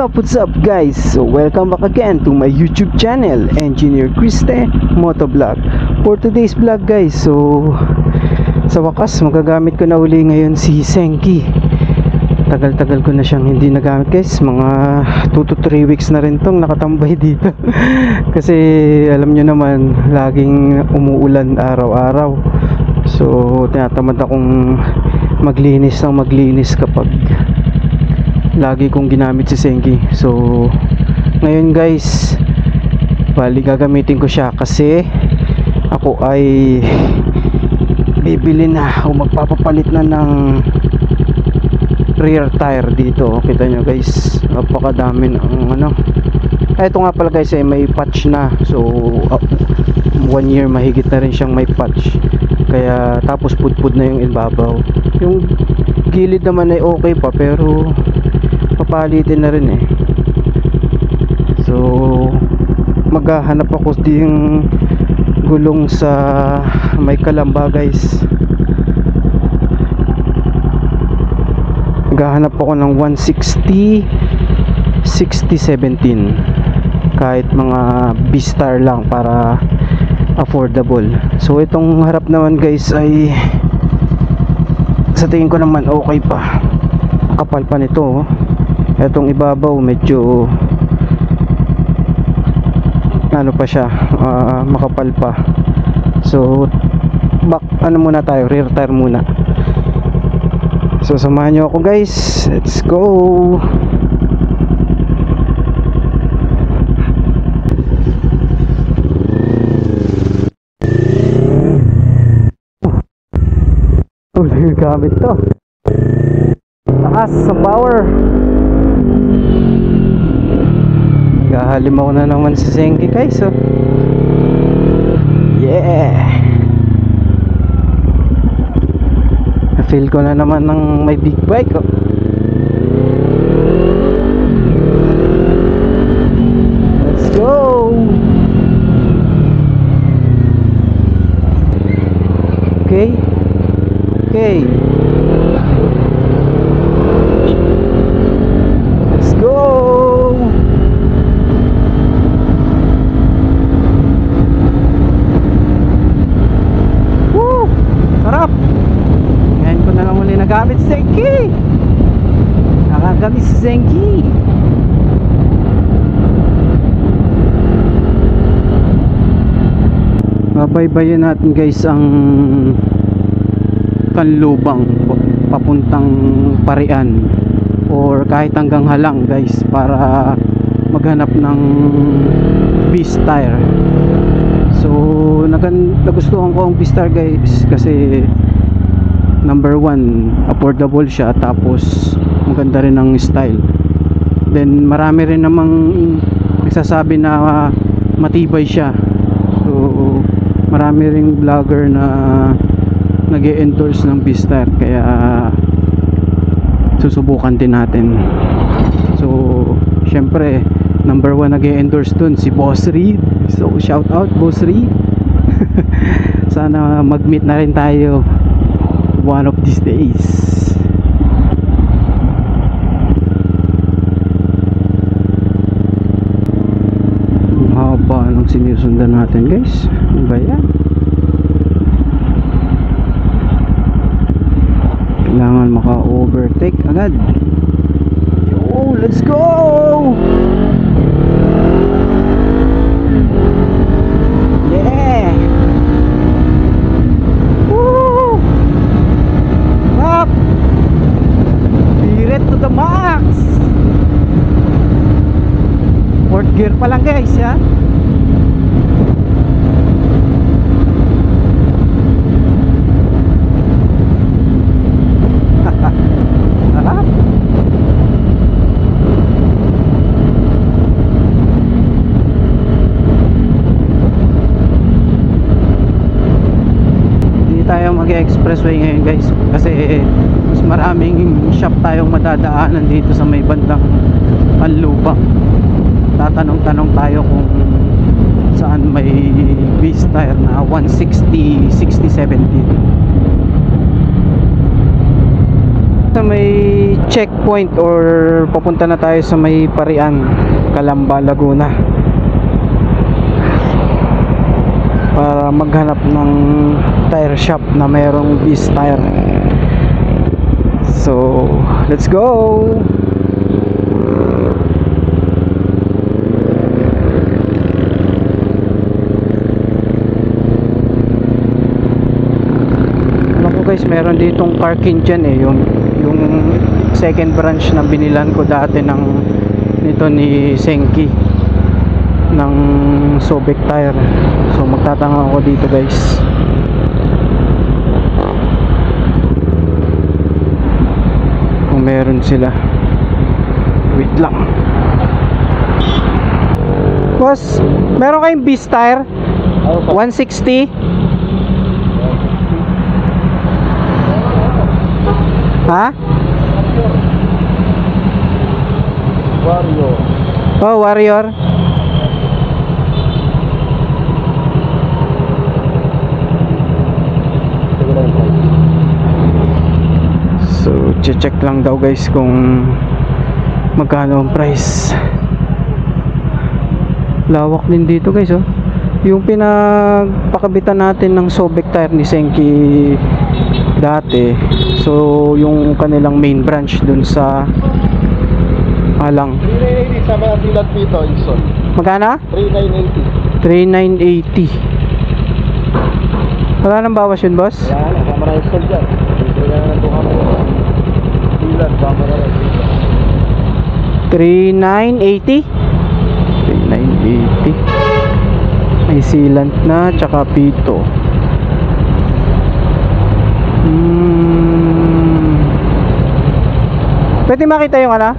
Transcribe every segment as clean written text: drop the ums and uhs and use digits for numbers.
What's up guys? So welcome back again to my YouTube channel, Engineer Criste Motovlog. For today's vlog guys, so sa wakas magagamit ko na uli ngayon si Senki. Tagal-tagal ko na siyang hindi nagamit guys. Mga 2 to 3 weeks na rin tong nakatambay dito. Kasi alam nyo naman, laging umuulan araw-araw. So tinatamad akong maglinis kapag lagi kong ginamit si Senki. So ngayon guys, bali gagamitin ko siya kasi ako ay bibili na o magpapapalit na ng rear tire dito. Kita nyo guys, napakadami ng ano. Ito nga pala guys ay may patch na. So 1 year mahigit na rin siyang may patch. Kaya tapos pudpud na yung ibabaw. Yung gilid naman ay okay pa, pero papalitin na rin eh. So maghahanap ako ding gulong sa may kalamba guys. Maghahanap ako ng 160 60-17, kahit mga B-Star lang para affordable. So itong harap naman guys ay sa tingin ko naman okay pa, kapal pa nito. Etong ibabaw medyo ano pa siya, makapal pa. So back ano muna tayo, rear tire muna. So samahan nyo ako guys, let's go. Gamit to, taas sa power. Halimaw na naman si Senki guys. So yeah, na-feel ko na naman ng may big bike oh. Let's go. Okay. Let's go. Woo! Sarap. Ngayon ko na lang muli nagamit si Senki. Nakagamit si Senki. Mabaybayin natin guys ang Kanlubang papuntang Parian or kahit hanggang Halang guys, para maghanap ng B-Star. So nagustuhan ko ang B-Star guys kasi number 1, affordable siya, tapos maganda rin ang style. Then marami rin namang nagsasabi na matibay siya. So marami ring vlogger na nag-e-endorse ng B-Star, kaya susubukan din natin. So syempre number 1 nag-e-endorse dun si Boss Reed. So shout out Boss Reed. Sana mag-meet na rin tayo one of these days. Ang haba ng sinusundan natin guys. Ano ba yan? Kailangan maka-overtake agad. Yo, let's go! Yeah! Woo! Up! Spirit to the max! 4th gear pa lang guys, ha? Expressway ngayon guys kasi mas maraming shop tayong madadaanan dito sa may bandang Kanlubang. Tatanong-tanong tayo kung saan may B-Star na 160 60-70. sa may checkpoint or papunta na tayo sa may Parian, Calamba, Laguna, para maghanap ng tire shop na mayroong Beast tire. So let's go. Guys, meron ditong parking dyan eh, yung second branch na binilan ko dati nito ni Senki ng Sobek tire. So magtatanga ako dito guys. Kung meron sila. Wait lang. Boss, meron kayong Beast tire? 160? Ha? Warrior. Oh, Warrior. So, check lang daw guys kung magkano ang price. Lawak din dito guys, oh. Yung pinagpakabitan natin ng Sobek tire ni Senki dati, so yung kanilang main branch dun sa Alang. 3980 sama ang silat dito, Ilson. Magkano? 3980. 3980. Wala nang bawas yun, boss? Wala na, sama na install dyan. Libre na ng 200. Silat, sama na lang. 3980. 3980. May sealant na, tsaka pito. Pwede makita yung ano?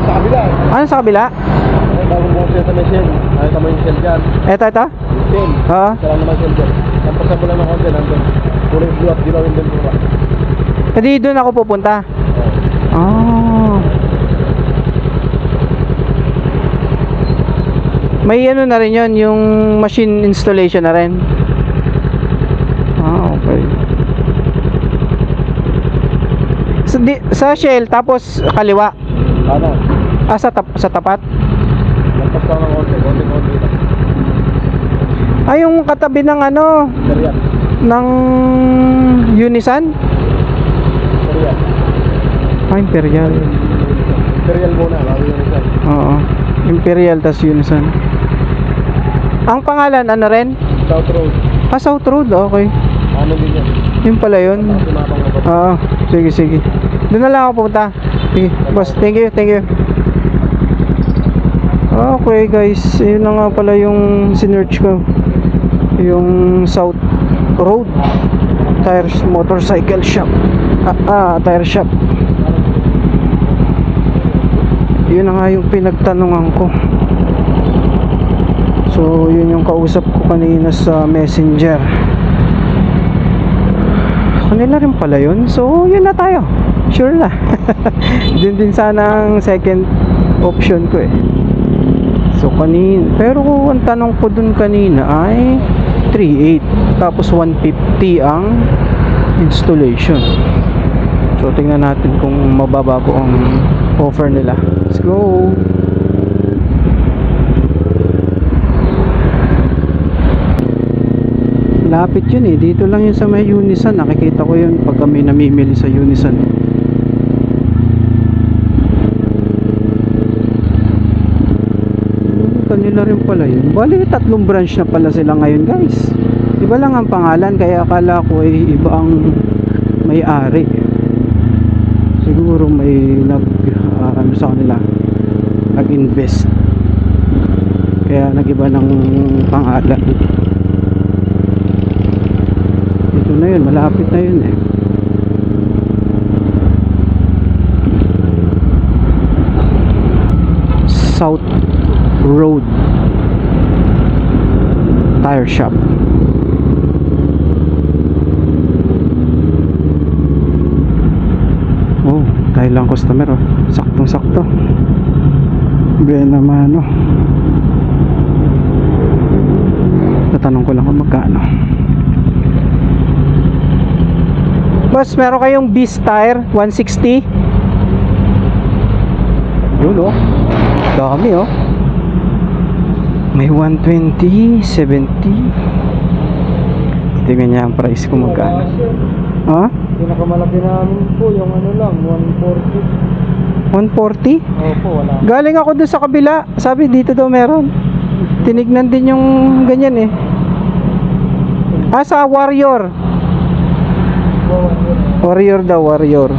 Sa kabila. Ano sa kabila? Ay, bagong buong siya sa may shell. Nakita mo yung shell dyan. Ito? Shell. Oo. Isa lang naman shell dyan. Tapos sa bulan ng konti, nandun. Kulay blue at dilawin din po ba? Pwede doon ako pupunta? Oh. May ano na rin yun, yung machine installation na rin. Ah, okay. Sa shell, tapos kaliwa. Ano? Sa tapat? Lampas lang ng konti lang. Ay, yung katabi ng ano? Imperial. Ng Unisan? Imperial. Ah, Imperial. Imperial muna, bago Unisan. Oo. Imperial tas Unisan. Ang pangalan, ano rin? South Road. Ah, South Road, okay. Ano din yan? Yun pala yun. Oo, sige. Doon na lang ako pupunta. Sige, boss, thank you. Okay guys, yun na nga pala yung sinearch ko. Yung South Road Tires Motorcycle Shop. Tire shop. Yun na nga yung pinagtanungan ko. So yun yung kausap ko kanina sa Messenger. Kanila rin pala yun. So yun na tayo. Sure na. din sana ang second option ko eh. So kanina, pero ang tanong ko dun kanina ay 3.8 tapos 150 ang installation. So tingnan natin kung mababago ang offer nila. Let's go. Lapit yun eh. Dito lang yun sa may Unisan. Nakikita ko yun pag kami namimili sa Unisan. Kanila rin pala yun. Bali, 3 branch na pala sila ngayon guys. Iba lang ang pangalan. Kaya akala ko ay iba ang may-ari. Siguro may ano sa kanila, nag-invest. Kaya nag-iba ng pangalan. Na yun, malapit na yun eh. South Road Tire Shop. Oh, dahil lang customer oh. Saktong sakto. Bien naman oh. Tatanong ko lang kung magkano. Boss, meron kayong Beast tire 160. Yun oh. Dami oh. May 120, 70. Tingnan niya ang price kung magkano. Ha? Pinakamalaki namin po, yung ano lang, 140? 140. Opo, wala. Galing ako doon sa kabila. Sabi dito daw meron. Tinignan din yung ganyan eh. Ah, sa Warrior. Warrior daw, Warrior.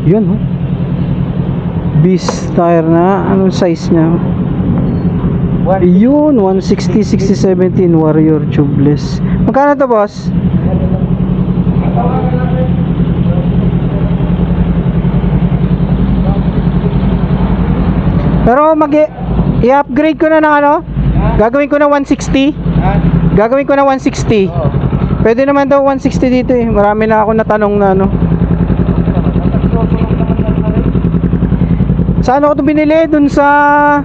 Yun oh. Beast tire na. Anong size niya? Yun, 160, 60, 17 Warrior tubeless. Magkano to, boss? Pero i-upgrade ko na ng ano? Gagawin ko na 160. Gagawin ko na 160. Pwede naman daw 160 dito eh. Marami na ako natanong na ano. Saan ako ito binili? Dun sa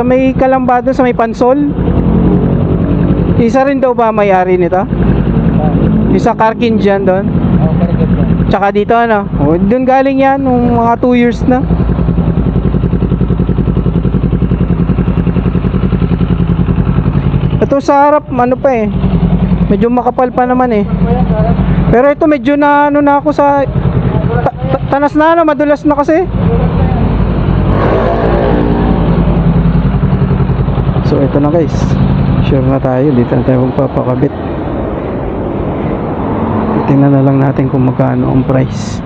may Kalambado, sa may Pansol. Isa rin daw ba may-ari nito? Isa Karkin dyan doon. Tsaka dito ano. Doon galing yan nung mga 2 years na. Ito sa harap ano pa eh. Medyo makapal pa naman eh. Pero ito medyo na ano na ako sa tanas na ano, madulas na kasi. So ito na guys. Sure na tayo, dito na tayo magpapakabit. Tingnan na lang natin kung magkano ang price.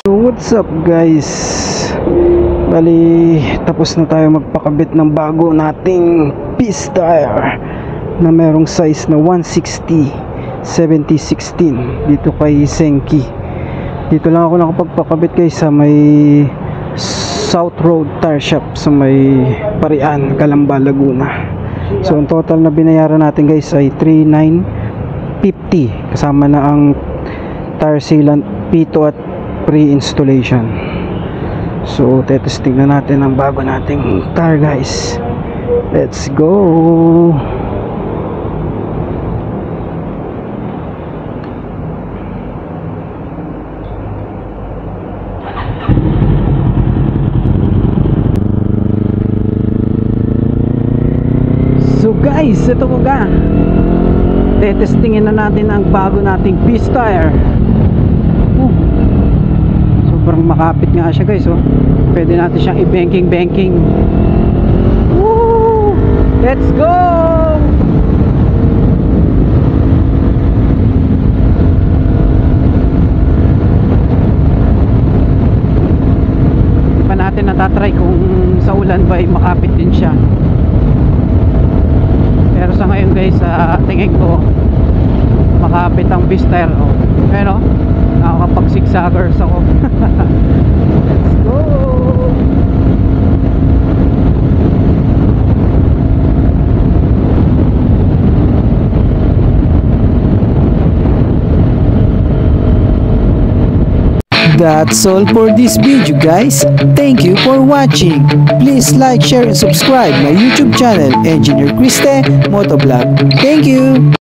What's up guys? Bali, tapos na tayo magpakabit ng bago nating Beast tire na merong size na 160 70-16 dito kay Senki. Dito lang ako nakapagpakabit guys sa may South Road Tire Shop sa may Parian, Calamba, Laguna. So ang total na binayaran natin guys ay 3,950 kasama na ang tire sealant, pito at pre-installation. So testing na natin ang bago nating tire guys. Let's go. So guys, ito ko ga. Tetestingin na natin ang bago nating Beast tire. Sobrang makapit nga siya guys, oh. Pwede natin siyang i-banking. Woo! Let's go! Hindi pa natin natatry kung sa ulan ba ay makapit din siya. Pero sa ngayon guys, sa tingin ko makapit ang Beast tire, oh. Pero nakakapag zigzaggers ako. Let's go. That's all for this video, guys. Thank you for watching. Please like, share, and subscribe my YouTube channel, Engineer Criste Motovlog. Thank you.